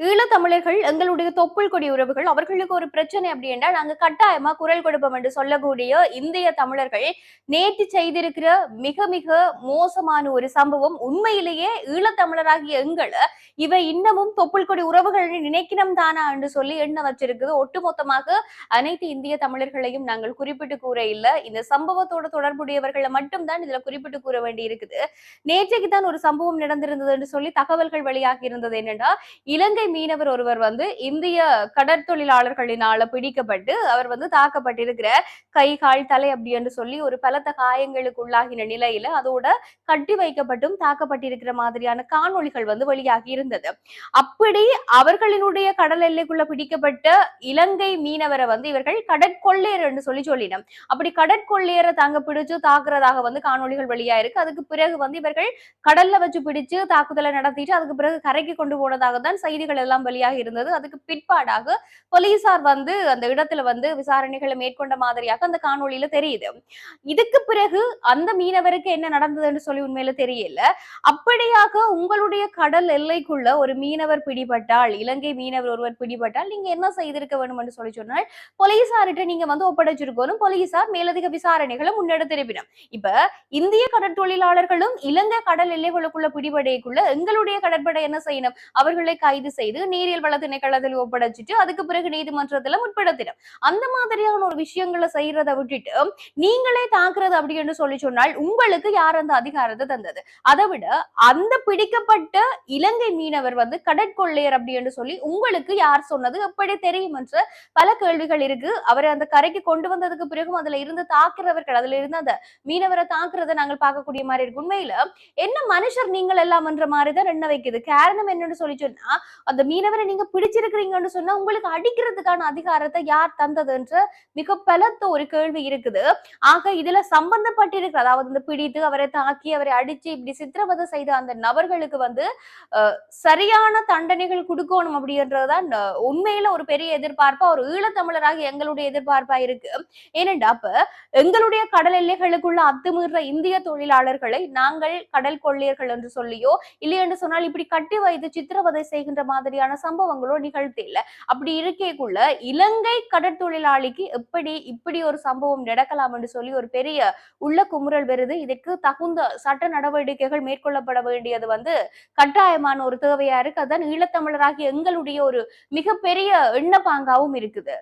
ஈழத்தமிழர்கள் எங்களுடைய தொப்புள் கொடி உறவுகள் அவர்களுக்கு ஒரு பிரச்சனை அப்படி என்றால் நாங்க கட்டாயமா குரல் கொடுப்போம் என்று சொல்லக்கூடிய இந்திய தமிழர்கள் நேற்று செய்திருக்கிற மிக மிக மோசமான ஒரு சம்பவம் உண்மையிலேயே ஈழத்தமிழராகிய எங்களை இவை இன்னமும் தொப்புள் கொடி உறவுகள் நினைக்கணும் தானா என்று சொல்லி எண்ண வச்சிருக்குது. ஒட்டுமொத்தமாக அனைத்து இந்திய தமிழர்களையும் நாங்கள் குறிப்பிட்டு கூற இல்லை, இந்த சம்பவத்தோட தொடர்புடையவர்களை மட்டும்தான் இதுல குறிப்பிட்டு கூற வேண்டி இருக்குது. நேற்றைக்கு தான் ஒரு சம்பவம் நடந்திருந்தது என்று சொல்லி தகவல்கள் வெளியாகி இருந்தது. என்னன்னா, இலங்கை மீனவர் ஒருவர் இந்திய கடற்தொழிலாளர்களினால பிடிக்கப்பட்டு அவர் தாக்கப்பட்டிருக்கிற கை கால் தலை அப்படி என்று சொல்லி ஒரு பலத்த காயங்களுக்கு உள்ளாகின நிலையில அதோட கட்டி வைக்கப்பட்டும் தாக்கப்பட்டிருக்கிற மாதிரியான காணொளிகள் வெளியாகி இருந்தது. அப்படி அவர்களினுடைய கடல் எல்லைக்குள்ள பிடிக்கப்பட்ட இலங்கை மீனவரை இவர்கள் கடற்கொள்ளையர் என்று சொல்லினோம். அப்படி கடற்கொள்ளையரை தாங்க பிடிச்சு தாக்குறதாக காணொளிகள் வெளியா இருக்கு. அதுக்கு பிறகு இவர்கள் கடல்ல வச்சு பிடிச்சு தாக்குதலை நடத்திட்டு அதுக்கு பிறகு கரைக்கு கொண்டு போனதாக தான் செய்திகள் எல்லாம் வெளியாக இருந்தது. அதுக்கு பிற்பாடாக போலீசார் அந்த இடத்துல விசாரணைகளை மேற்கொண்ட மாதிரியாக அந்த காணொளியில தெரியுது. இதுக்கு பிறகு அந்த மீனவருக்கு என்ன நடந்ததுன்னு சொல்லி உண்மையில தெரியல. அப்படியாக உங்களுடைய கடல் எல்லைக்குள்ள ஒரு மீனவர் பிடிபட்டால், இலங்கை மீனவர் ஒருவர் பிடிபட்டால் நீங்க என்ன செய்திருக்க வேண்டும் என்று சொல்லி சொன்னால் போலீசார்கிட்ட நீங்க ஒப்படைச்சிருக்கணும். போலீசார் மேலதிக விசாரணைகளை முன்னெடுத்திருப்பினும். இப்ப இந்திய கடற்தொழிலாளர்களும் இலங்கை கடல் எல்லைகளுக்குள்ள பிடிபடைக்குள்ள எங்களுடைய கடற்படை என்ன செய்யணும்? அவர்களை கைது செய்து நீரியல் வள திணைக்களத்தில் ஒப்படைச்சிட்டு அதுக்கு பிறகு நீதிமன்றத்துல முற்படுத்திடும். அந்த மாதிரியான ஒரு விஷயங்களை செய்யறதை விட்டுட்டு நீங்களே தாக்குறது அப்படின்னு சொல்லி சொன்னால் உங்களுக்கு யார் அந்த அதிகாரத்தை தந்தது? அதை விட அந்த பிடிக்கப்பட்ட இலங்கை மீனவர் கடற்கொள்ளையர் அப்படின்னு சொல்லி உங்களுக்கு யார் சொன்னது? எப்படி தெரியும் என்ற பல கேள்விகள் இருக்கு. அவரை அந்த கரைக்கு கொண்டு வந்ததுக்கு பிறகும் அதுல இருந்து தாக்குறவர்கள், அதுல இருந்து அந்த மீனவரை தாக்குறதை நாங்கள் பார்க்கக்கூடிய மாதிரி இருக்கு. உண்மையில என்ன மனுஷர் நீங்கள் எல்லாம் என்ற மாதிரிதான் எண்ண வைக்குது. காரணம் என்னன்னு சொல்லி சொன்னா, அந்த மீனவரை நீங்க பிடிச்சிருக்கிறீங்கன்னு சொன்னா உங்களுக்கு அடிக்கிறதுக்கான அதிகாரத்தை யார் தந்தது என்ற மிக பலத்த ஒரு கேள்வி இருக்குது. ஆக இதுல சம்பந்தப்பட்டிருக்கு, அதாவது பிடித்து அவரை தாக்கி அவரை அடிச்சு இப்படி சித்திரவதை செய்த அந்த நபர்களுக்கு சரியான தண்டனைகள் கொடுக்கணும் அப்படின்றதுதான் உண்மையில ஒரு பெரிய எதிர்பார்ப்பா ஒரு ஈழத்தமிழராக எங்களுடைய எதிர்பார்ப்பா இருக்கு. ஏனென்றா அப்ப எங்களுடைய கடல் எல்லைகளுக்குள்ள அத்துமீற இந்திய தொழிலாளர்களை நாங்கள் கடல் கொள்ளையர்கள் என்று சொல்லியோ இல்லை என்று சொன்னால் இப்படி கட்டி வைத்து சித்திரவதை செய்கின்ற மாதிரியான சம்பவங்களோ நிகழ்த்தி இல்லை. அப்படி இருக்கேக்குள்ள இலங்கை கடற்தொழிலாளிக்கு எப்படி இப்படி ஒரு சம்பவம் நடக்கலாம் என்று சொல்லி ஒரு பெரிய உள்ள குமுறல் வருது. இதற்கு தகுந்த சட்ட நடவடிக்கைகள் மேற்கொள்ளப்பட வேண்டியது கட்டாயமான ஒரு தேவையா இருக்கு. அதான் ஈழத்தமிழராகி எங்களுடைய ஒரு மிகப்பெரிய எண்ணப்பாங்காவும் இருக்குது.